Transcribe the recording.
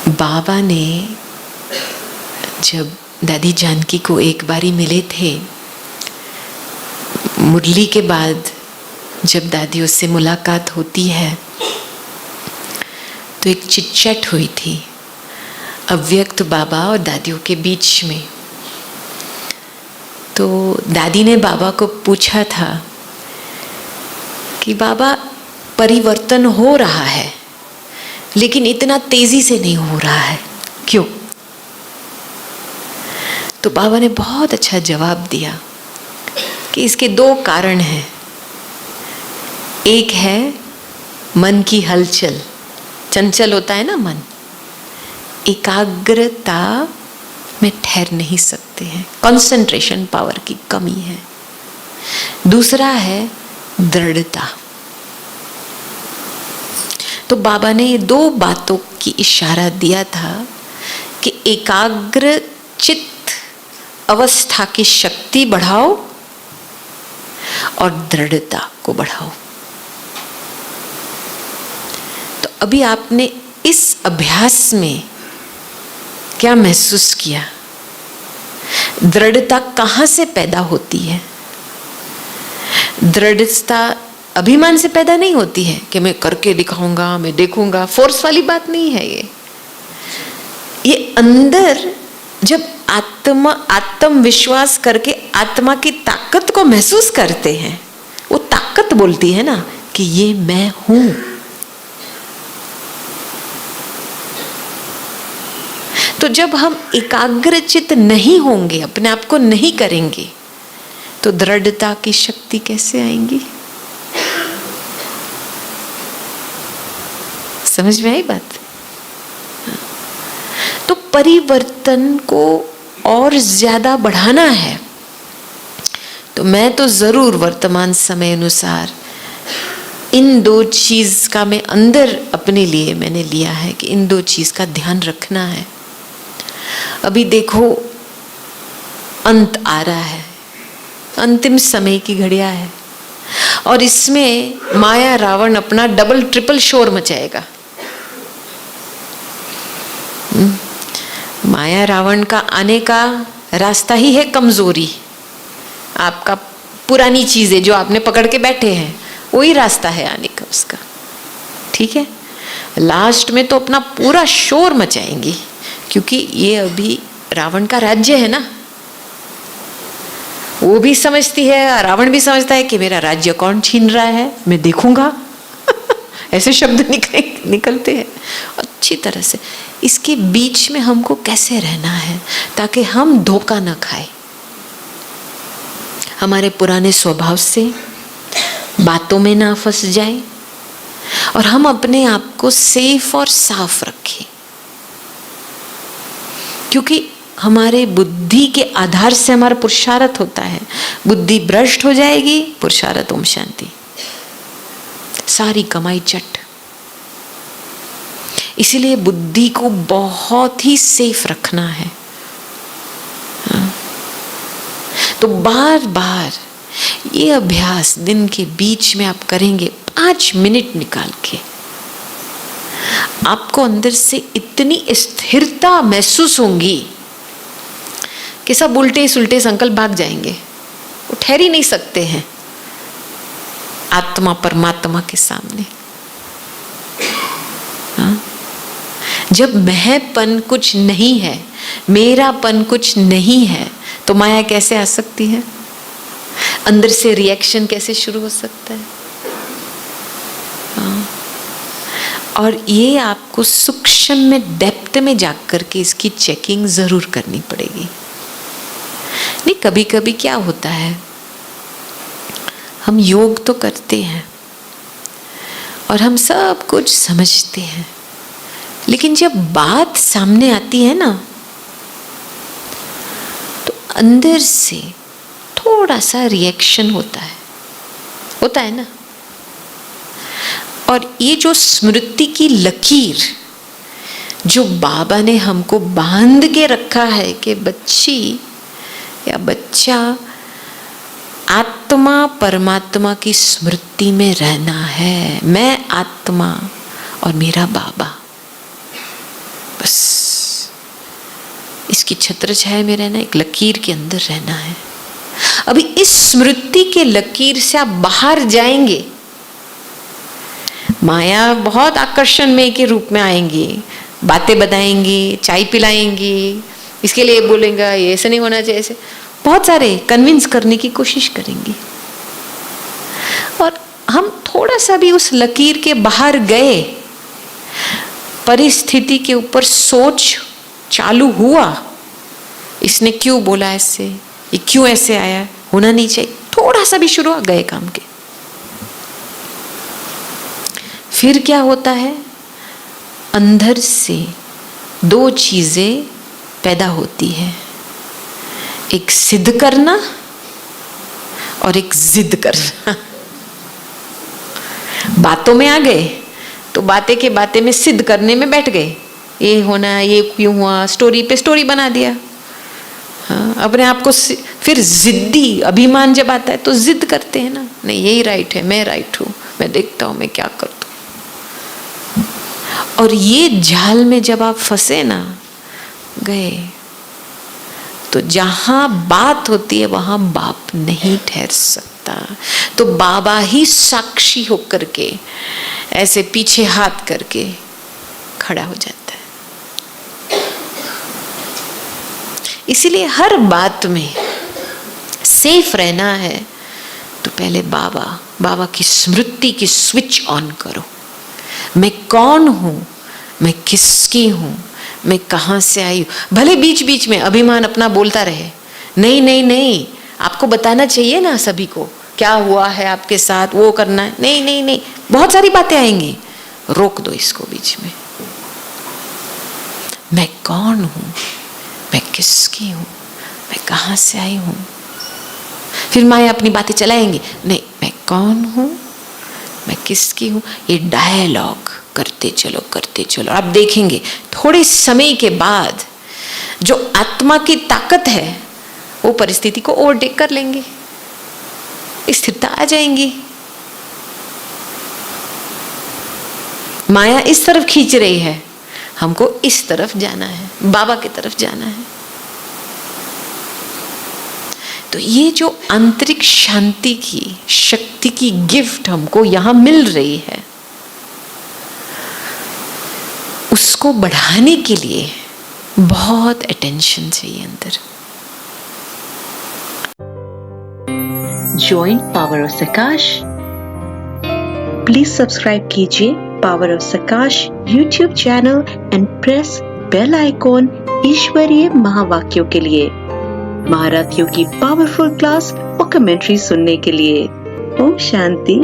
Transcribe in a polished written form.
बाबा ने जब दादी जानकी को एक बारी मिले थे, मुरली के बाद जब दादी उससे मुलाकात होती है तो एक चिटचैट हुई थी अव्यक्त बाबा और दादियों के बीच में। तो दादी ने बाबा को पूछा था कि बाबा, परिवर्तन हो रहा है लेकिन इतना तेजी से नहीं हो रहा है, क्यों? तो बाबा ने बहुत अच्छा जवाब दिया कि इसके दो कारण हैं। एक है मन की हलचल, चंचल होता है ना मन, एकाग्रता में ठहर नहीं सकते हैं, कंसंट्रेशन पावर की कमी है। दूसरा है दृढ़ता। तो बाबा ने ये दो बातों की इशारा दिया था कि एकाग्र चित्त अवस्था की शक्ति बढ़ाओ और दृढ़ता को बढ़ाओ। तो अभी आपने इस अभ्यास में क्या महसूस किया? दृढ़ता कहाँ से पैदा होती है? दृढ़ता अभिमान से पैदा नहीं होती है कि मैं करके दिखाऊंगा, मैं देखूंगा। फोर्स वाली बात नहीं है ये अंदर जब आत्म विश्वास करके आत्मा की ताकत को महसूस करते हैं, वो ताकत बोलती है ना कि ये मैं हूं। तो जब हम एकाग्रचित नहीं होंगे, अपने आप को नहीं करेंगे, तो दृढ़ता की शक्ति कैसे आएंगी? समझ में आई बात? तो परिवर्तन को और ज्यादा बढ़ाना है तो मैं तो जरूर वर्तमान समय अनुसार इन दो चीज का मैं अंदर अपने लिए मैंने लिया है कि इन दो चीज का ध्यान रखना है। अभी देखो अंत आ रहा है, अंतिम समय की घड़ियां है और इसमें माया रावण अपना डबल ट्रिपल शोर मचाएगा। माया रावण का आने का रास्ता ही है कमजोरी। आपका पुरानी चीजें जो आपने पकड़ के बैठे हैं वही रास्ता है आने का उसका, ठीक है। लास्ट में तो अपना पूरा शोर मचाएंगी क्योंकि ये अभी रावण का राज्य है ना। वो भी समझती है, रावण भी समझता है कि मेरा राज्य कौन छीन रहा है, मैं देखूंगा। ऐसे शब्द निकलते हैं अच्छी तरह से। इसके बीच में हमको कैसे रहना है ताकि हम धोखा न खाए हमारे पुराने स्वभाव से, बातों में ना फंस जाए और हम अपने आप को सेफ और साफ रखें। क्योंकि हमारे बुद्धि के आधार से हमारा पुरुषार्थ होता है। बुद्धि भ्रष्ट हो जाएगी, पुरुषार्थ ओम शांति, सारी कमाई चट। इसीलिए बुद्धि को बहुत ही सेफ रखना है। तो बार बार ये अभ्यास दिन के बीच में आप करेंगे, 5 मिनट निकाल के, आपको अंदर से इतनी स्थिरता महसूस होगी कि सब उल्टे सुलटे संकल्प भाग जाएंगे। वो ठहर ही नहीं सकते हैं आत्मा परमात्मा के सामने। जब मैंपन कुछ नहीं है, मेरापन कुछ नहीं है, तो माया कैसे आ सकती है? अंदर से रिएक्शन कैसे शुरू हो सकता है? और ये आपको सूक्ष्म में, डेप्थ में जाकर के इसकी चेकिंग जरूर करनी पड़ेगी। नहीं, कभी कभी क्या होता है, हम योग तो करते हैं और हम सब कुछ समझते हैं, लेकिन जब बात सामने आती है ना तो अंदर से थोड़ा सा रिएक्शन होता है ना। और ये जो स्मृति की लकीर जो बाबा ने हमको बांध के रखा है कि बच्ची या बच्चा आत्मा परमात्मा की स्मृति में रहना है। मैं आत्मा और मेरा बाबा, बस इसकी छत्रछाया में रहना, एक लकीर के अंदर रहना है। अभी इस स्मृति के लकीर से आप बाहर जाएंगे, माया बहुत आकर्षण में के रूप में आएंगी, बातें बताएंगी, चाय पिलाएंगी, इसके लिए बोलेंगे ये ऐसे नहीं होना चाहिए, ऐसे बहुत सारे कन्विंस करने की कोशिश करेंगी। और हम थोड़ा सा भी उस लकीर के बाहर गए, परिस्थिति के ऊपर सोच चालू हुआ, इसने क्यों बोला ऐसे, ये क्यों ऐसे आया, होना नहीं चाहिए, थोड़ा सा भी शुरू गए काम के। फिर क्या होता है, अंदर से दो चीजें पैदा होती है, एक सिद्ध करना और एक जिद करना। बातों में आ गए तो बातें के बातें में सिद्ध करने में बैठ गए, ये होना, ये क्यों हुआ, स्टोरी पे स्टोरी बना दिया। हाँ, अपने आप को फिर जिद्दी अभिमान जब आता है तो जिद करते हैं ना, नहीं यही राइट है, मैं राइट हूं, मैं देखता हूं मैं क्या करता हूं। और ये जाल में जब आप फंसे ना गए, तो जहां बात होती है वहां बाप नहीं ठहर सकता, तो बाबा ही साक्षी होकर के ऐसे पीछे हाथ करके खड़ा हो जाता है। इसीलिए हर बात में सेफ रहना है तो पहले बाबा की स्मृति की स्विच ऑन करो। मैं कौन हूं, मैं किसकी हूं, मैं कहां से आई हूं। भले बीच बीच में अभिमान अपना बोलता रहे, नहीं नहीं नहीं, आपको बताना चाहिए ना सभी को क्या हुआ है आपके साथ, वो करना है, नहीं नहीं नहीं, बहुत सारी बातें आएंगी, रोक दो इसको बीच में। मैं कौन हूं, मैं किसकी हूं, मैं कहां से आई हूं। फिर माया अपनी बातें चलाएंगी, नहीं मैं कौन हूं, मैं किसकी हूं। ये डायलॉग करते चलो। आप देखेंगे थोड़े समय के बाद जो आत्मा की ताकत है वो परिस्थिति को ओवरटेक कर लेंगे, स्थिरता आ जाएंगी। माया इस तरफ खींच रही है, हमको इस तरफ जाना है, बाबा की तरफ जाना है। तो ये जो आंतरिक शांति की शक्ति की गिफ्ट हमको यहां मिल रही है, उसको बढ़ाने के लिए बहुत अटेंशन चाहिए अंदर। Join Power of Sakash. Please subscribe कीजिए Power of Sakash YouTube channel and press bell icon ईश्वरीय महावाक्यों के लिए, महारथियों की पावरफुल क्लास और कमेंट्री सुनने के लिए। ओम शांति।